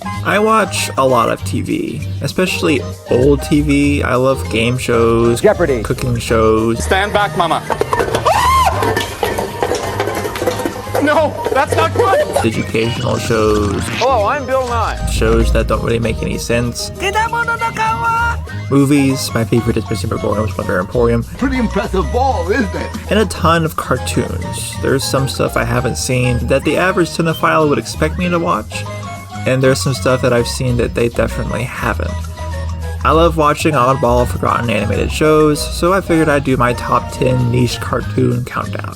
I watch a lot of TV, especially old TV. I love game shows, Jeopardy, cooking shows. Stand back, Mama. No, that's not good. Educational shows. Hello, I'm Bill Nye. Shows that don't really make any sense. Movies. My favorite is Mr. Magorium's Wonder Emporium. Pretty impressive ball, isn't it? And a ton of cartoons. There's some stuff I haven't seen that the average cinephile would expect me to watch. And there's some stuff that I've seen that they definitely haven't. I love watching oddball, forgotten animated shows, so I figured I'd do my top 10 niche cartoon countdown.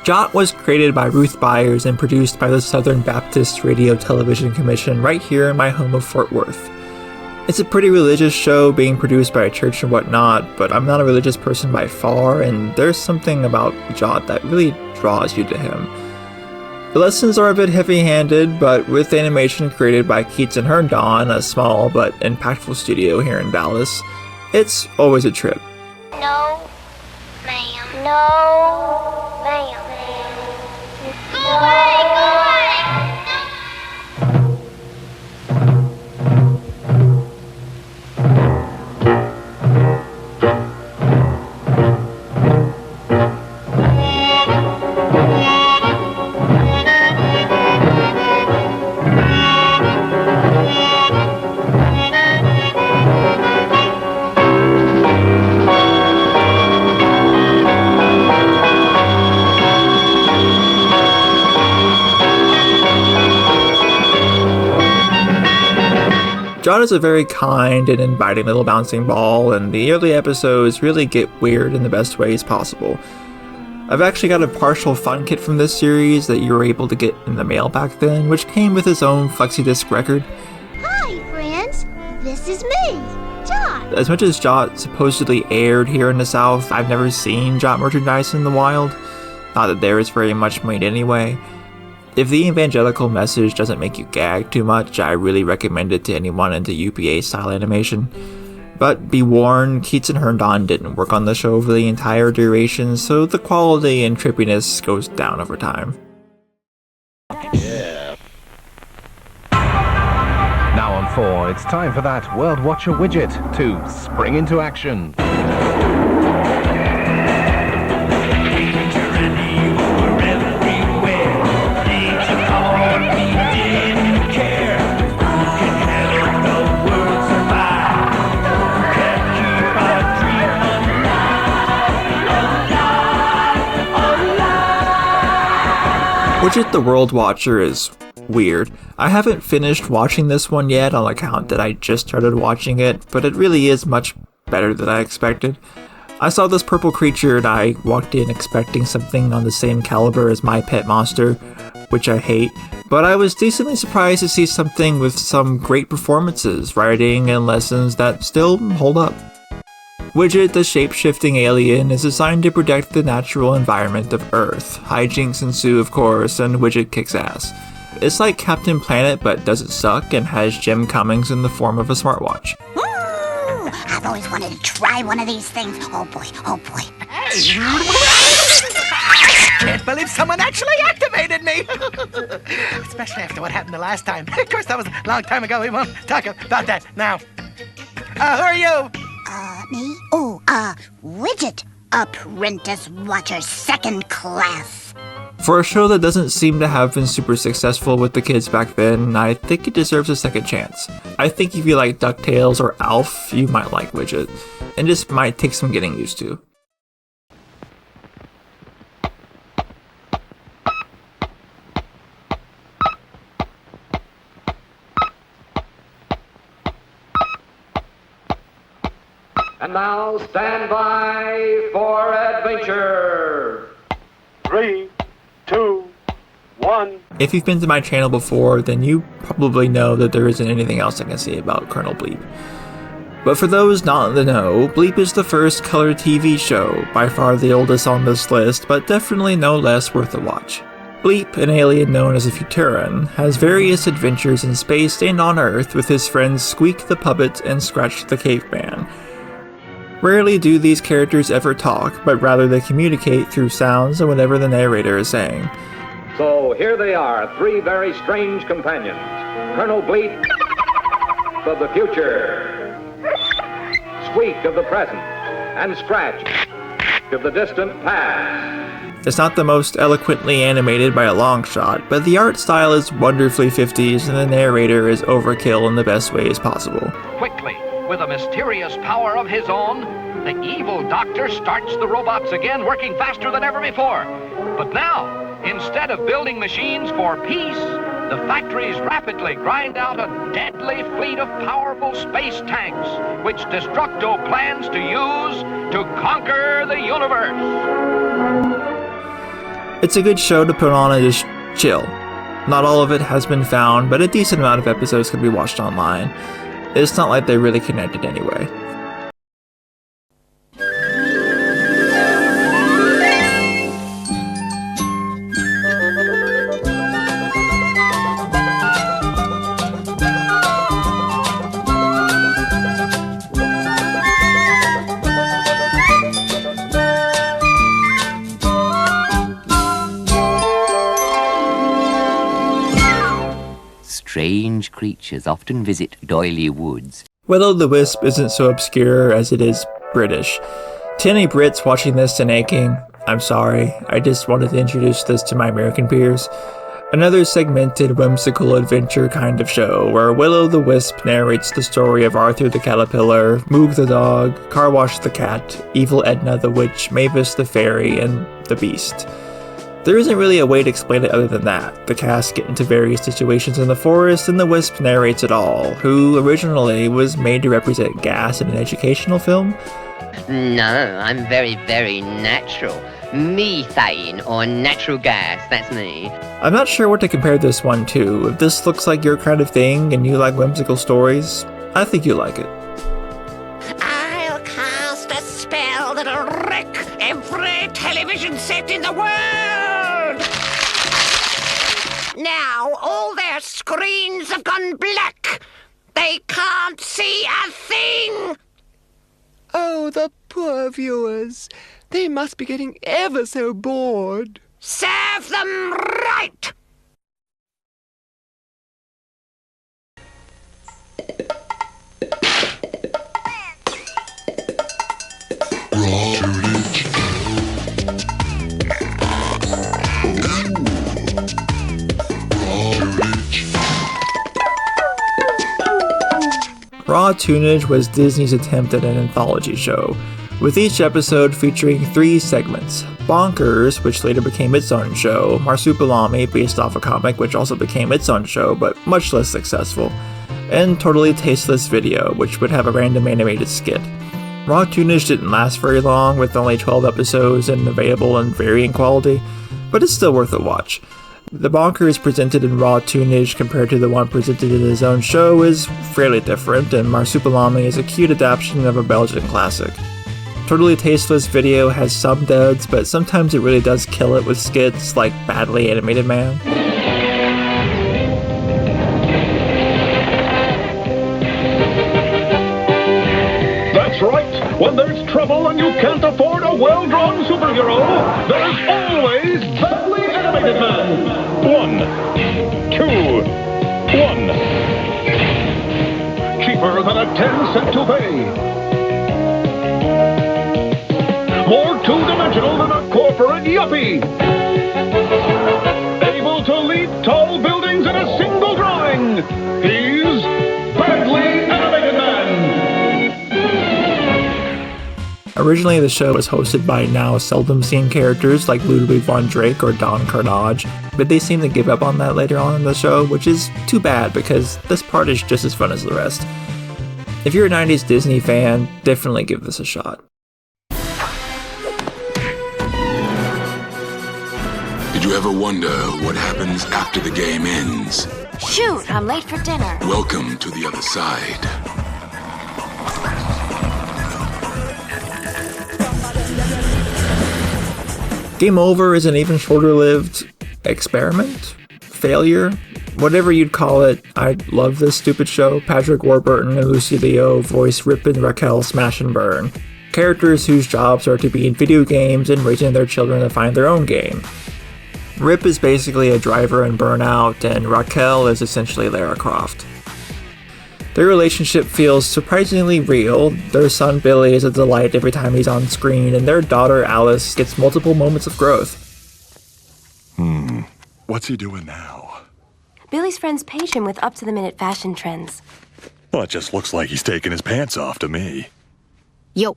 Jot was created by Ruth Byers and produced by the Southern Baptist Radio Television Commission right here in my home of Fort Worth. It's a pretty religious show being produced by a church and whatnot, but I'm not a religious person by far, and there's something about Jot that really draws you to him. The lessons are a bit heavy-handed, but with animation created by Keats and Herndon, a small but impactful studio here in Dallas, it's always a trip. No, ma'am. No, ma'am. Go away, go away! Jot is a very kind and inviting little bouncing ball, and the early episodes really get weird in the best ways possible. I've actually got a partial fun kit from this series that you were able to get in the mail back then, which came with its own flexi-disc record. Hi, friends. This is me, Jot. As much as Jot supposedly aired here in the South, I've never seen Jot merchandise in the wild. Not that there is very much made anyway. If the evangelical message doesn't make you gag too much, I really recommend it to anyone into UPA-style animation. But be warned, Keats and Herndon didn't work on the show for the entire duration, so the quality and trippiness goes down over time. Yeah. Now on 4, it's time for that World Watcher widget to spring into action. Widget the World Watcher is weird. I haven't finished watching this one yet on account that I just started watching it, but it really is much better than I expected. I saw this purple creature and I walked in expecting something on the same caliber as My Pet Monster, which I hate, but I was decently surprised to see something with some great performances, writing, and lessons that still hold up. Widget, the shape-shifting alien, is assigned to protect the natural environment of Earth. Hijinks ensue, of course, and Widget kicks ass. It's like Captain Planet, but doesn't suck, and has Jim Cummings in the form of a smartwatch. Ooh, I've always wanted to try one of these things. Oh boy, oh boy. Can't believe someone actually activated me! Especially after what happened the last time. Of course, that was a long time ago. We won't talk about that now. Who are you? Me? Oh, Widget. Apprentice Watcher, second class. For a show that doesn't seem to have been super successful with the kids back then, I think it deserves a second chance. I think if you like DuckTales or Alf, you might like Widget, and just might take some getting used to. And now stand by for adventure. 3, 2, 1. If you've been to my channel before, then you probably know that there isn't anything else I can say about Colonel Bleep. But for those not in the know, Bleep is the first color TV show, by far the oldest on this list, but definitely no less worth a watch. Bleep, an alien known as a Futuran, has various adventures in space and on Earth with his friends Squeak the Puppet and Scratch the Caveman. Rarely do these characters ever talk, but rather they communicate through sounds and whatever the narrator is saying. So here they are, three very strange companions. Colonel Bleep of the future, Squeak of the present, and Scratch of the distant past. It's not the most eloquently animated by a long shot, but the art style is wonderfully 50s and the narrator is overkill in the best ways possible. Quickly, with a mysterious power of his own, the evil doctor starts the robots again, working faster than ever before. But now, instead of building machines for peace, the factories rapidly grind out a deadly fleet of powerful space tanks, which Destructo plans to use to conquer the universe. It's a good show to put on and just chill. Not all of it has been found, but a decent amount of episodes can be watched online. It's not like they're really connected anyway. Strange creatures often visit doily woods. Will-O-the-Wisp isn't so obscure as it is British. To any Brits watching this and aching, I'm sorry, I just wanted to introduce this to my American peers. Another segmented, whimsical adventure kind of show where Will-O-the-Wisp narrates the story of Arthur the Caterpillar, Moog the Dog, Carwash the Cat, Evil Edna the Witch, Mavis the Fairy, and the Beast. There isn't really a way to explain it other than that. The cast get into various situations in the forest, and the Wisp narrates it all, who originally was made to represent gas in an educational film. No, I'm very, very natural. Methane, or natural gas, that's me. I'm not sure what to compare this one to. If this looks like your kind of thing, and you like whimsical stories, I think you like it. I'll cast a spell that'll wreck every television set in the world! Now all their screens have gone black. They can't see a thing. Oh, the poor viewers. They must be getting ever so bored. Serve them right! Raw Tunage was Disney's attempt at an anthology show, with each episode featuring 3 segments. Bonkers, which later became its own show, Marsupilami, based off a comic which also became its own show but much less successful, and Totally Tasteless Video, which would have a random animated skit. Raw Tunage didn't last very long, with only 12 episodes and available in varying quality, but it's still worth a watch. The Bonkers presented in Raw Tunage compared to the one presented in his own show is fairly different, and Marsupilami is a cute adaptation of a Belgian classic. Totally Tasteless Video has some duds, but sometimes it really does kill it with skits like Badly Animated Man. That's right! When there's trouble and you can't afford a well-drawn superhero, there's always Badly Animated Man! 1, 2, 1. Cheaper than a 10-cent toupee. More two-dimensional than a corporate yuppie. Able to leap tall buildings in a single drawing. He's Badly Animated Man. Originally, the show was hosted by now seldom seen characters like Ludwig von Drake or Don Carnage, but they seem to give up on that later on in the show, which is too bad because this part is just as fun as the rest. If you're a 90s Disney fan, definitely give this a shot. Did you ever wonder what happens after the game ends? Shoot, I'm late for dinner. Welcome to the other side. Game Over is an even shorter-lived experiment? Failure? Whatever you'd call it, I love this stupid show. Patrick Warburton and Lucy Liu voice Rip and Raquel Smash and Burn, characters whose jobs are to be in video games and raising their children to find their own game. Rip is basically a driver in Burnout, and Raquel is essentially Lara Croft. Their relationship feels surprisingly real. Their son Billy is a delight every time he's on screen, and their daughter Alice gets multiple moments of growth. What's he doing now? Billy's friends page him with up-to-the-minute fashion trends. Well, it just looks like he's taking his pants off to me. Yo.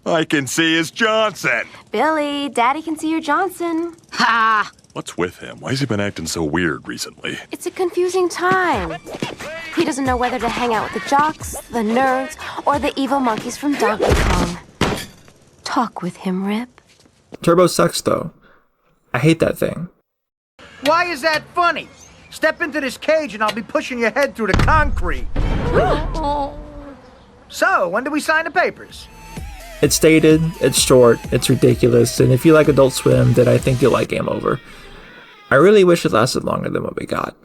I can see his Johnson! Billy, Daddy can see your Johnson. Ha! What's with him? Why has he been acting so weird recently? It's a confusing time. He doesn't know whether to hang out with the jocks, the nerds, or the evil monkeys from Donkey Kong. Talk with him, Rip. Turbo sucks, though. I hate that thing. Why is that funny? Step into this cage and I'll be pushing your head through the concrete. So, when do we sign the papers? It's dated, it's short, it's ridiculous, and if you like Adult Swim, then I think you'll like Game Over. I really wish it lasted longer than what we got.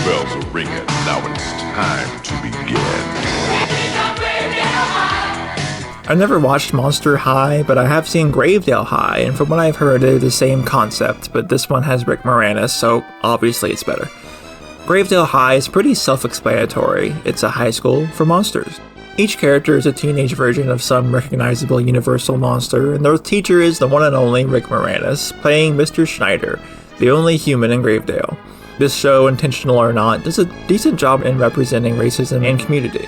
Bells are ringing. Now it's time to begin. I never watched Monster High, but I have seen Gravedale High, and from what I've heard, they're the same concept, but this one has Rick Moranis, so obviously it's better. Gravedale High is pretty self-explanatory. It's a high school for monsters. Each character is a teenage version of some recognizable universal monster, and their teacher is the one and only Rick Moranis, playing Mr. Schneider, the only human in Gravedale. This show, intentional or not, does a decent job in representing racism and community.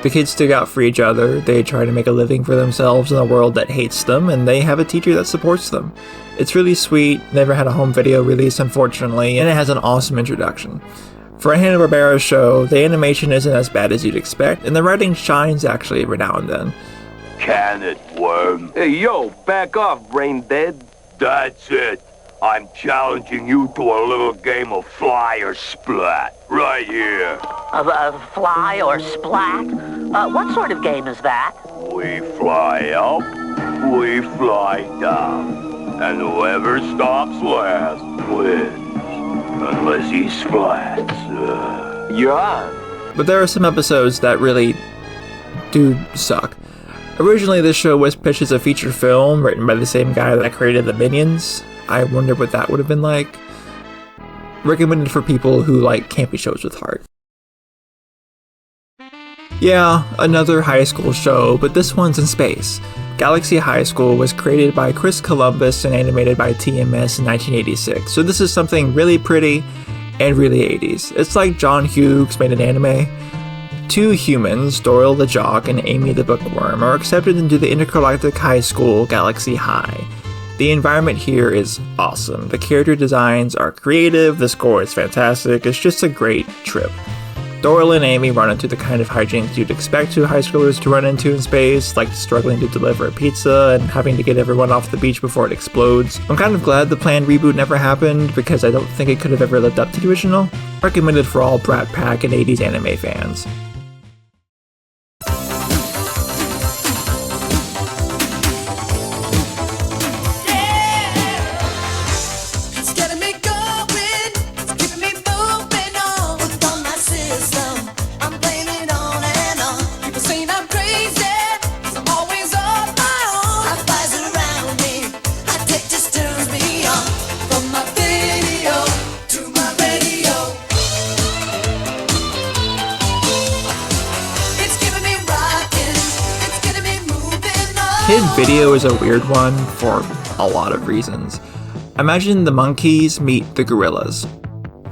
The kids stick out for each other, they try to make a living for themselves in a world that hates them, and they have a teacher that supports them. It's really sweet, never had a home video release unfortunately, and it has an awesome introduction. For a Hanna-Barbera show, the animation isn't as bad as you'd expect, and the writing shines actually every now and then. Can it, worm? Hey, yo, back off, brain dead. That's it. I'm challenging you to a little game of fly or splat, right here. Fly or splat? What sort of game is that? We fly up, we fly down, and whoever stops last wins, unless he splats. You're on. But there are some episodes that really do suck. Originally, this show was pitched as a feature film written by the same guy that created the Minions. I wonder what that would have been like. Recommended for people who like campy shows with heart. Yeah, another high school show, but this one's in space. Galaxy High School was created by Chris Columbus and animated by TMS in 1986, so this is something really pretty and really 80s. It's like John Hughes made an anime. Two humans, Doyle the Jock and Amy the Bookworm, are accepted into the intergalactic high school Galaxy High. The environment here is awesome. The character designs are creative, the score is fantastic, it's just a great trip. Doyle and Amy run into the kind of hijinks you'd expect two high schoolers to run into in space, like struggling to deliver a pizza and having to get everyone off the beach before it explodes. I'm kind of glad the planned reboot never happened, because I don't think it could have ever lived up to the original. Recommended for all Brat Pack and 80s anime fans. Kid Video is a weird one for a lot of reasons. Imagine the monkeys meet the gorillas.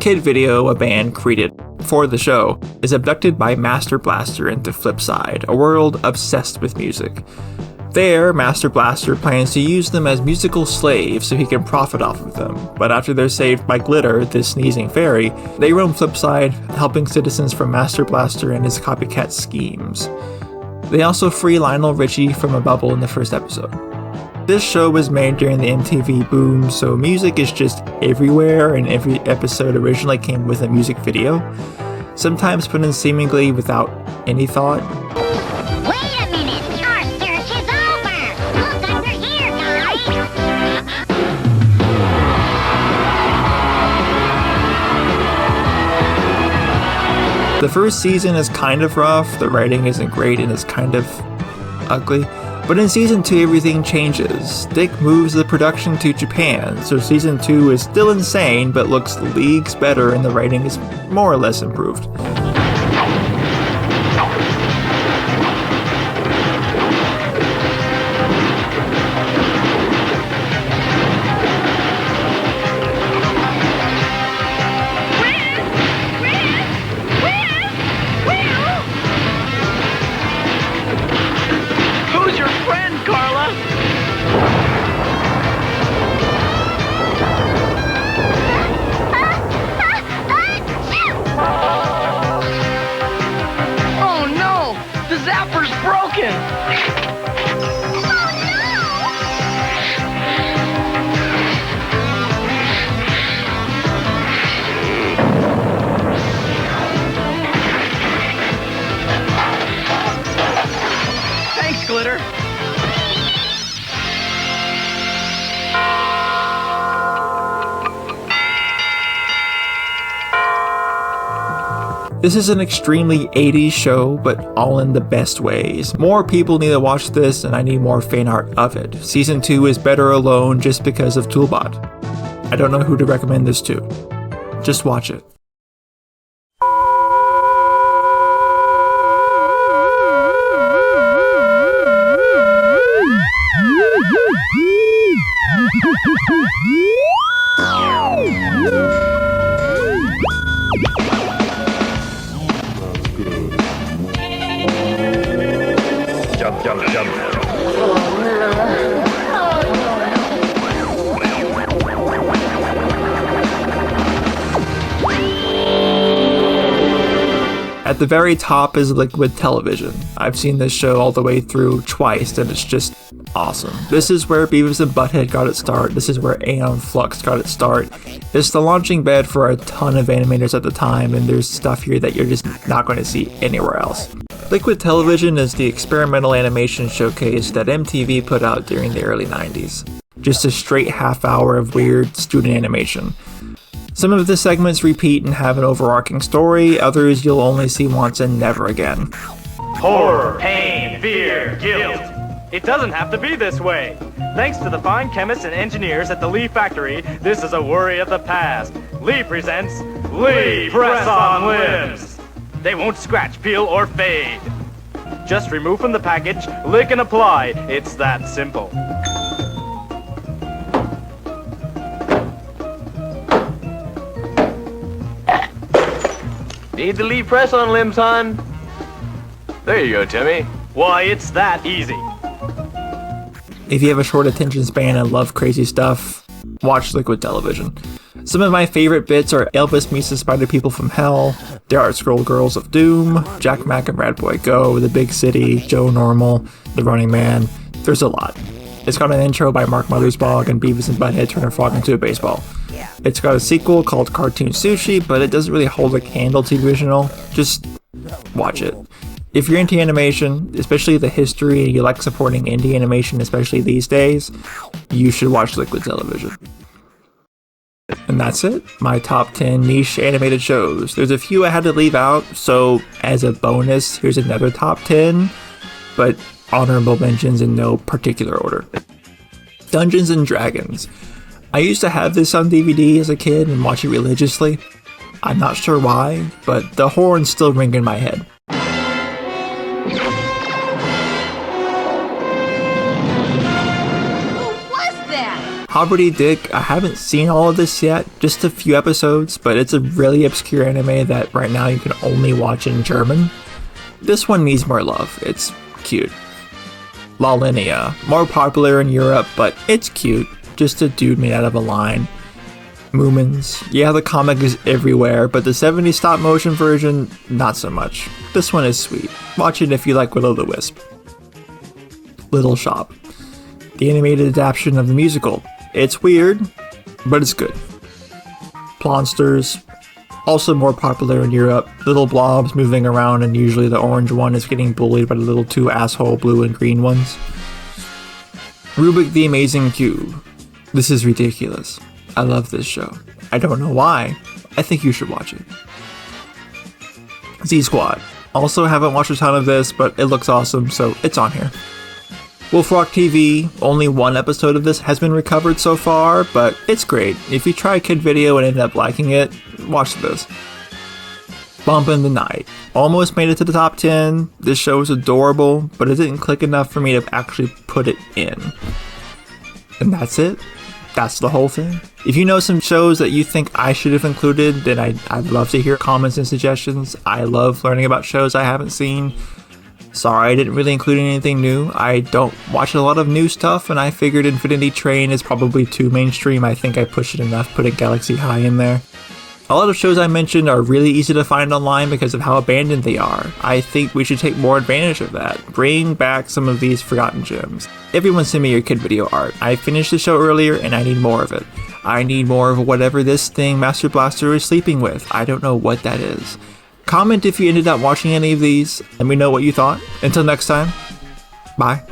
Kid Video, a band created for the show, is abducted by Master Blaster into Flipside, a world obsessed with music. There, Master Blaster plans to use them as musical slaves so he can profit off of them, but after they're saved by Glitter, the sneezing fairy, they roam Flipside, helping citizens from Master Blaster and his copycat schemes. They also free Lionel Richie from a bubble in the first episode. This show was made during the MTV boom, so music is just everywhere, and every episode originally came with a music video, sometimes put in seemingly without any thought. Wait a minute, our search is over. Look under here, guys. The first season is kind of rough, the writing isn't great, and it's kind of ugly. But in season 2, everything changes. Dick moves the production to Japan, so season 2 is still insane, but looks leagues better and the writing is more or less improved. This is an extremely 80s show, but all in the best ways. More people need to watch this, and I need more fan art of it. Season 2 is better alone just because of Toolbot. I don't know who to recommend this to. Just watch it. Jump. At the very top is Liquid Television. I've seen this show all the way through twice, and it's just awesome. This is where Beavis and Butthead got its start. This is where Aeon Flux got its start. It's the launching bed for a ton of animators at the time, and there's stuff here that you're just not going to see anywhere else. Liquid Television is the experimental animation showcase that MTV put out during the early 90s. Just a straight half hour of weird student animation. Some of the segments repeat and have an overarching story, others you'll only see once and never again. Horror, pain, fear, guilt. It doesn't have to be this way. Thanks to the fine chemists and engineers at the Lee factory, this is a worry of the past. Lee presents Lee Press-On Limbs. They won't scratch, peel, or fade. Just remove from the package, lick and apply. It's that simple. Need the Lee Press-On Limbs, hon? There you go, Timmy. Why, it's that easy. If you have a short attention span and love crazy stuff, watch Liquid Television. Some of my favorite bits are Elvis meets the Spider People from Hell, the Art Scroll Girls of Doom, Jack Mack and Rat Boy Go, The Big City, Joe Normal, The Running Man. There's a lot. It's got an intro by Mark Mothersbaugh and Beavis and Butthead turn a frog into a baseball. It's got a sequel called Cartoon Sushi, but it doesn't really hold a candle to the original. Just watch it. If you're into animation, especially the history, and you like supporting indie animation, especially these days, you should watch Liquid Television. And that's it. My top 10 niche animated shows. There's a few I had to leave out, so as a bonus, here's another top 10, but honorable mentions in no particular order. Dungeons and Dragons. I used to have this on DVD as a kid and watch it religiously. I'm not sure why, but the horns still ring in my head. Hobberty Dick, I haven't seen all of this yet, just a few episodes, but it's a really obscure anime that right now you can only watch in German. This one needs more love, it's cute. La Linea, more popular in Europe, but it's cute, just a dude made out of a line. Moomins, yeah, the comic is everywhere, but the 70s stop motion version, not so much. This one is sweet, watch it if you like Will-O-the-Wisp. Little Shop. the animated adaptation of the musical. It's weird, but it's good. Plonsters, also more popular in Europe. Little blobs moving around, and usually the orange one is getting bullied by the little two asshole blue and green ones. Rubik the Amazing Cube. This is ridiculous. I love this show. I don't know why. I think you should watch it. Z-Squad. Also haven't watched a ton of this, but it looks awesome, so it's on here. Wolf Rock TV. Only one episode of this has been recovered so far, but it's great. If you try Kid Video and end up liking it, watch this. Bump in the Night. Almost made it to the top 10. This show is adorable, but it didn't click enough for me to actually put it in. And that's it. That's the whole thing. If you know some shows that you think I should have included, then I'd love to hear comments and suggestions. I love learning about shows I haven't seen. Sorry I didn't really include anything new. I don't watch a lot of new stuff, and I figured Infinity Train is probably too mainstream. I think I pushed it enough, putting Galaxy High in there. A lot of shows I mentioned are really easy to find online because of how abandoned they are. I think we should take more advantage of that. Bring back some of these forgotten gems. Everyone send me your Kid Video art. I finished the show earlier and I need more of it. I need more of whatever this thing Master Blaster is sleeping with. I don't know what that is. Comment if you ended up watching any of these. Let me know what you thought. Until next time, bye.